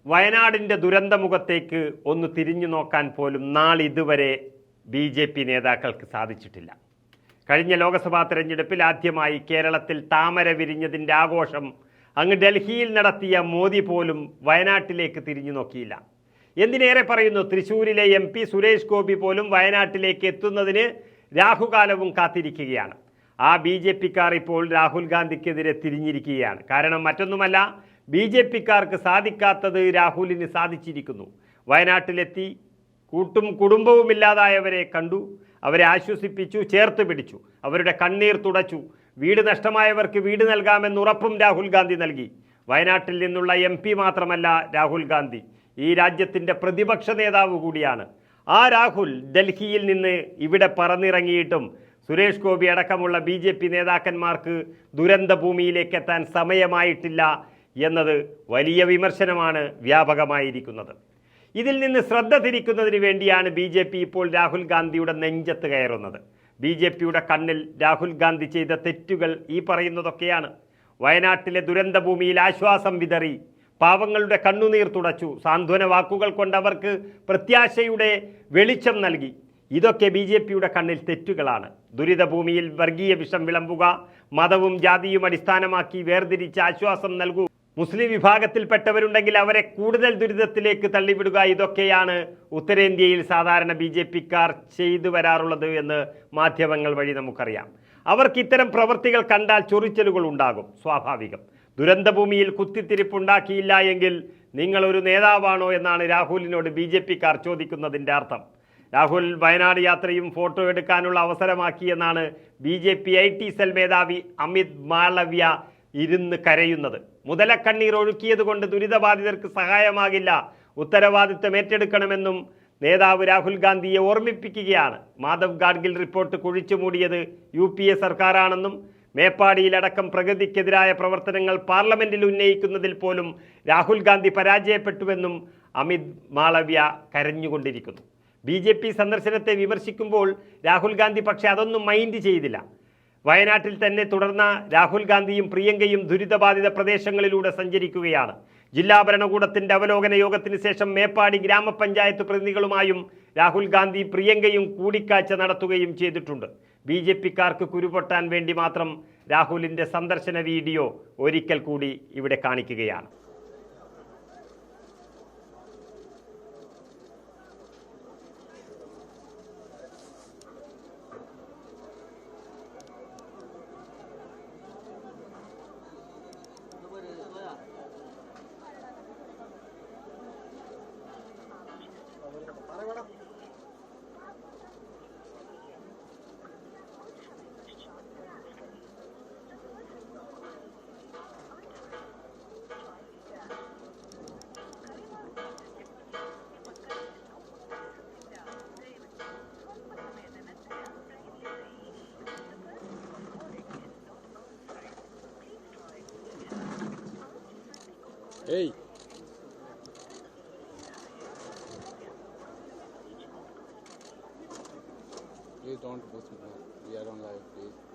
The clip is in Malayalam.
വയനാടിൻ്റെ ദുരന്തമുഖത്തേക്ക് ഒന്ന് തിരിഞ്ഞു നോക്കാൻ പോലും നാളിതുവരെ BJP നേതാക്കൾക്ക് സാധിച്ചിട്ടില്ല. കഴിഞ്ഞ ലോക്സഭാ തെരഞ്ഞെടുപ്പിൽ ആദ്യമായി കേരളത്തിൽ താമര വിരിഞ്ഞതിൻ്റെ ആഘോഷം അങ്ങ് ഡൽഹിയിൽ നടത്തിയ മോദി പോലും വയനാട്ടിലേക്ക് തിരിഞ്ഞു നോക്കിയില്ല. എന്തിനേറെ പറയുന്നു, തൃശ്ശൂരിലെ MP സുരേഷ് ഗോപി പോലും വയനാട്ടിലേക്ക് എത്തുന്നതിന് രാഹുകാലവും കാത്തിരിക്കുകയാണ്. ആ BJPക്കാർ ഇപ്പോൾ രാഹുൽ ഗാന്ധിക്കെതിരെ തിരിഞ്ഞിരിക്കുകയാണ്. കാരണം മറ്റൊന്നുമല്ല, BJPക്കാർക്ക് സാധിക്കാത്തത് രാഹുലിന് സാധിച്ചിരിക്കുന്നു. വയനാട്ടിലെത്തി കൂട്ടും കുടുംബവുമില്ലാതായവരെ കണ്ടു, അവരെ ആശ്വസിപ്പിച്ചു, ചേർത്ത് പിടിച്ചു, അവരുടെ കണ്ണീർ തുടച്ചു. വീട് നഷ്ടമായവർക്ക് വീട് നൽകാമെന്ന് ഉറപ്പും രാഹുൽ ഗാന്ധി നൽകി. വയനാട്ടിൽ നിന്നുള്ള MP മാത്രമല്ല രാഹുൽ ഗാന്ധി, ഈ രാജ്യത്തിൻ്റെ പ്രതിപക്ഷ നേതാവ് കൂടിയാണ്. ആ രാഹുൽ ഡൽഹിയിൽ നിന്ന് ഇവിടെ പറന്നിറങ്ങിയിട്ടും സുരേഷ് ഗോപി അടക്കമുള്ള BJP നേതാക്കന്മാർക്ക് ദുരന്ത ഭൂമിയിലേക്ക് എത്താൻ സമയമായിട്ടില്ല എന്നത് വലിയ വിമർശനമാണ് വ്യാപകമായിരിക്കുന്നത്. ഇതിൽ നിന്ന് ശ്രദ്ധ തിരിക്കുന്നതിന് വേണ്ടിയാണ് BJP ഇപ്പോൾ രാഹുൽ ഗാന്ധിയുടെ നെഞ്ചത്ത് കയറുന്നത്. BJPയുടെ കണ്ണിൽ രാഹുൽ ഗാന്ധി ചെയ്ത തെറ്റുകൾ ഈ പറയുന്നതൊക്കെയാണ്. വയനാട്ടിലെ ദുരന്ത ഭൂമിയിൽ ആശ്വാസം വിതറി, പാവങ്ങളുടെ കണ്ണുനീർ തുടച്ചു, സാന്ത്വന വാക്കുകൾ കൊണ്ട് അവർക്ക് പ്രത്യാശയുടെ വെളിച്ചം നൽകി. ഇതൊക്കെ BJPയുടെ കണ്ണിൽ തെറ്റുകളാണ്. ദുരിതഭൂമിയിൽ വർഗീയ വിഷം വിളമ്പുക, മതവും ജാതിയും അടിസ്ഥാനമാക്കി വേർതിരിച്ച് ആശ്വാസം നൽകൂ, മുസ്ലിം വിഭാഗത്തിൽപ്പെട്ടവരുണ്ടെങ്കിൽ അവരെ കൂടുതൽ ദുരിതത്തിലേക്ക് തള്ളിവിടുക, ഇതൊക്കെയാണ് ഉത്തരേന്ത്യയിൽ സാധാരണ BJPക്കാർ ചെയ്തു വരാറുള്ളത് എന്ന് മാധ്യമങ്ങൾ വഴി നമുക്കറിയാം. അവർക്ക് ഇത്തരം പ്രവൃത്തികൾ കണ്ടാൽ ചൊറിച്ചലുകൾ ഉണ്ടാകും, സ്വാഭാവികം. ദുരന്തഭൂമിയിൽ കുത്തിത്തിരിപ്പുണ്ടാക്കിയില്ല എങ്കിൽ നിങ്ങളൊരു നേതാവാണോ എന്നാണ് രാഹുലിനോട് BJPക്കാർ ചോദിക്കുന്നതിൻ്റെ അർത്ഥം. രാഹുൽ വയനാട് യാത്രയും ഫോട്ടോ എടുക്കാനുള്ള അവസരമാക്കിയെന്നാണ് BJP IT സെൽ മേധാവി അമിത് മാളവ്യ ഇരുന്ന് കരയുന്നത്. മുതലക്കണ്ണീർ ഒഴുക്കിയത് കൊണ്ട് ദുരിതബാധിതർക്ക് സഹായമാകില്ല, ഉത്തരവാദിത്വം ഏറ്റെടുക്കണമെന്നും നേതാവ് രാഹുൽ ഗാന്ധിയെ ഓർമ്മിപ്പിക്കുകയാണ്. മാധവ് ഗാഡ്ഗിൽ റിപ്പോർട്ട് കുഴിച്ചു മൂടിയത് UPA സർക്കാരാണെന്നും മേപ്പാടിയിലടക്കം പ്രഗതിക്കെതിരായ പ്രവർത്തനങ്ങൾ പാർലമെന്റിൽ ഉന്നയിക്കുന്നതിൽ പോലും രാഹുൽ ഗാന്ധി പരാജയപ്പെട്ടുവെന്നും അമിത് മാളവ്യ കരഞ്ഞുകൊണ്ടിരിക്കുന്നു. BJP സന്ദർശനത്തെ വിമർശിക്കുമ്പോൾ രാഹുൽ ഗാന്ധി പക്ഷേ അതൊന്നും മൈൻഡ് ചെയ്തില്ല. വയനാട്ടിൽ തന്നെ തുടർന്ന രാഹുൽ ഗാന്ധിയും പ്രിയങ്കയും ദുരിതബാധിത പ്രദേശങ്ങളിലൂടെ സഞ്ചരിക്കുകയാണ്. ജില്ലാ ഭരണകൂടത്തിൻ്റെ അവലോകന യോഗത്തിന് ശേഷം മേപ്പാടി ഗ്രാമപഞ്ചായത്ത് പ്രതിനിധികളുമായും രാഹുൽ ഗാന്ധി പ്രിയങ്കയും കൂടിക്കാഴ്ച നടത്തുകയും ചെയ്തിട്ടുണ്ട്. BJPക്കാർക്ക് കുരുപൊട്ടാൻ വേണ്ടി മാത്രം രാഹുലിൻ്റെ സന്ദർശന വീഡിയോ ഒരിക്കൽ കൂടി ഇവിടെ കാണിക്കുകയാണ്. Hey! Please don't push me. We are on live, please.